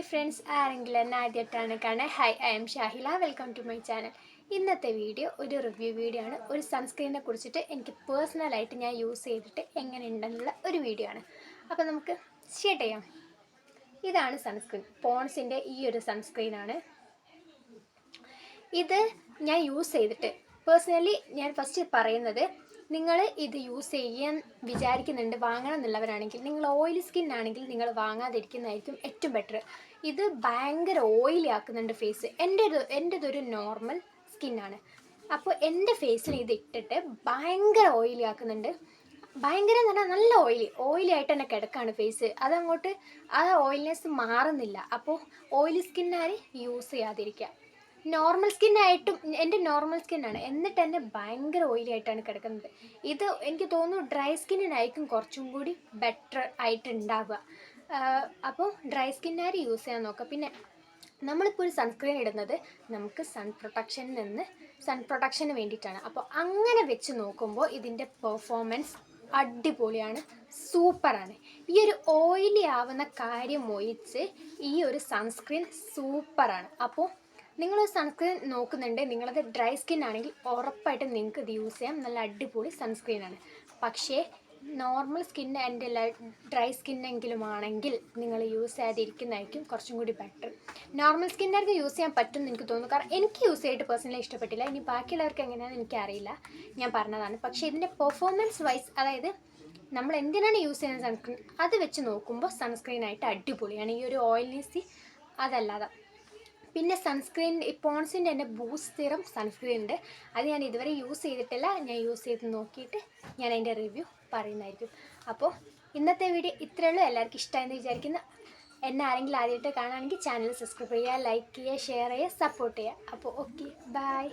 Hi friends, ആരെങ്കിലും എന്നെ ആദ്യമായിട്ടാണ് കാണുക. Hi, I am Shahila. Welcome to my channel. ഇന്നത്തെ വീഡിയോ ഒരു റിവ്യൂ വീഡിയോ ആണ്. ഒരു സൺസ്ക്രീനെ കുറിച്ചിട്ട് എനിക്ക് പേഴ്സണലായിട്ട് ഞാൻ യൂസ് ചെയ്തിട്ട് എങ്ങനെയുണ്ടെന്നുള്ള ഒരു വീഡിയോ ആണ്. അപ്പോൾ നമുക്ക് സ്റ്റാർട്ട് ചെയ്യാം. ഇതാണ് സൺസ്ക്രീൻ. പോൺസിൻ്റെ ഈ ഒരു സൺസ്ക്രീനാണ് ഇത്. ഞാൻ യൂസ് ചെയ്തിട്ട് പേഴ്സണലി ഞാൻ ഫസ്റ്റ് പറയുന്നത്, നിങ്ങൾ ഇത് യൂസ് ചെയ്യാൻ വിചാരിക്കുന്നുണ്ട്, വാങ്ങണം എന്നുള്ളവരാണെങ്കിൽ, നിങ്ങൾ ഓയിലി സ്കിൻ ആണെങ്കിൽ നിങ്ങൾ വാങ്ങാതിരിക്കുന്നതായിരിക്കും ഏറ്റവും ബെറ്റർ. ഇത് ഭയങ്കര ഓയിലി ആക്കുന്നുണ്ട് ഫേസ്. എൻ്റെതൊരു നോർമൽ സ്കിന്നാണ്. അപ്പോൾ എൻ്റെ ഫേസിന് ഇത് ഇട്ടിട്ട് ഭയങ്കര ഓയിലി ആക്കുന്നുണ്ട്. ഭയങ്കര എന്ന് പറഞ്ഞാൽ നല്ല ഓയിലി ആയിട്ട് തന്നെ കിടക്കാണ് ഫേസ്. അതങ്ങോട്ട് ആ ഓയിൽനെസ് മാറുന്നില്ല. അപ്പോൾ ഓയിലി സ്കിന്നുകാർ യൂസ് ചെയ്യാതിരിക്കുക. നോർമൽ സ്കിന്നായിട്ടും, എൻ്റെ നോർമൽ സ്കിന്നാണ്, എന്നിട്ട് തന്നെ ഭയങ്കര ഓയിലി ആയിട്ടാണ് കിടക്കുന്നത്. ഇത് എനിക്ക് തോന്നുന്നു ഡ്രൈ സ്കിന്നിനായിരിക്കും കുറച്ചും കൂടി ബെറ്റർ ആയിട്ട് ഉണ്ടാവുക. അപ്പോൾ ഡ്രൈ സ്കിന്നുകാർ യൂസ് ചെയ്യാൻ നോക്കുക. പിന്നെ നമ്മളിപ്പോൾ ഒരു സൺസ്ക്രീൻ ഇടുന്നത് നമുക്ക് സൺ പ്രൊട്ടക്ഷന് വേണ്ടിയിട്ടാണ്. അപ്പോൾ അങ്ങനെ വെച്ച് നോക്കുമ്പോൾ ഇതിൻ്റെ പെർഫോമൻസ് അടിപൊളിയാണ്, സൂപ്പറാണ്. ഈ ഒരു ഓയിലി ആവുന്ന കാര്യം ഒഴിച്ച് ഈ ഒരു സൺസ്ക്രീൻ സൂപ്പറാണ്. അപ്പോൾ നിങ്ങൾ സൺസ്ക്രീൻ നോക്കുന്നുണ്ട്, നിങ്ങളത് ഡ്രൈ സ്കിൻ ആണെങ്കിൽ ഉറപ്പായിട്ടും നിങ്ങൾക്ക് ഇത് യൂസ് ചെയ്യാം. നല്ല അടിപൊളി സൺസ്ക്രീനാണ്. പക്ഷേ നോർമൽ സ്കിൻ എൻ്റെ ഡ്രൈ സ്കിന്നെങ്കിലും ആണെങ്കിൽ നിങ്ങൾ യൂസ് ചെയ്യാതിരിക്കുന്നതായിരിക്കും കുറച്ചും കൂടി ബെറ്റർ. നോർമൽ സ്കിന്നുകാർക്ക് യൂസ് ചെയ്യാൻ പറ്റുമെന്ന് എനിക്ക് തോന്നുന്നു. കാരണം എനിക്ക് യൂസ് ചെയ്തിട്ട് പേഴ്സണലി ഇഷ്ടപ്പെട്ടില്ല. ഇനി ബാക്കിയുള്ളവർക്ക് എങ്ങനെയാണെന്ന് എനിക്കറിയില്ല, ഞാൻ പറഞ്ഞതാണ്. പക്ഷേ ഇതിൻ്റെ പെർഫോമൻസ് വൈസ്, അതായത് നമ്മൾ എന്തിനാണ് യൂസ് ചെയ്യുന്ന സൺസ്ക്രീൻ, അത് വെച്ച് നോക്കുമ്പോൾ സൺസ്ക്രീനായിട്ട് അടിപൊളിയാണ്. ഈ ഒരു ഓയിൽനെസ് അതല്ലാതെ. പിന്നെ സൺസ്ക്രീൻ പോൺസിൻ്റെ എൻ്റെ ബൂസ്റ്റ് സിറം സൺസ്ക്രീൻ ഉണ്ട്. അത് ഞാൻ ഇതുവരെ യൂസ് ചെയ്തിട്ടില്ല. ഞാൻ യൂസ് ചെയ്ത് നോക്കിയിട്ട് ഞാൻ അതിൻ്റെ റിവ്യൂ പറയുന്നതായിരിക്കും. അപ്പോൾ ഇന്നത്തെ വീഡിയോ ഇത്രയേ ഉള്ളൂ. എല്ലാവർക്കും ഇഷ്ടമായെന്ന് വിചാരിക്കുന്നു. എന്നെ ആരെങ്കിലും ആദ്യമായിട്ട് കാണുകയാണെങ്കിൽ ചാനൽ സബ്സ്ക്രൈബ് ചെയ്യുക, ലൈക്ക് ചെയ്യുക, ഷെയർ ചെയ്യുക, സപ്പോർട്ട് ചെയ്യുക. അപ്പോൾ ഓക്കെ, ബൈ.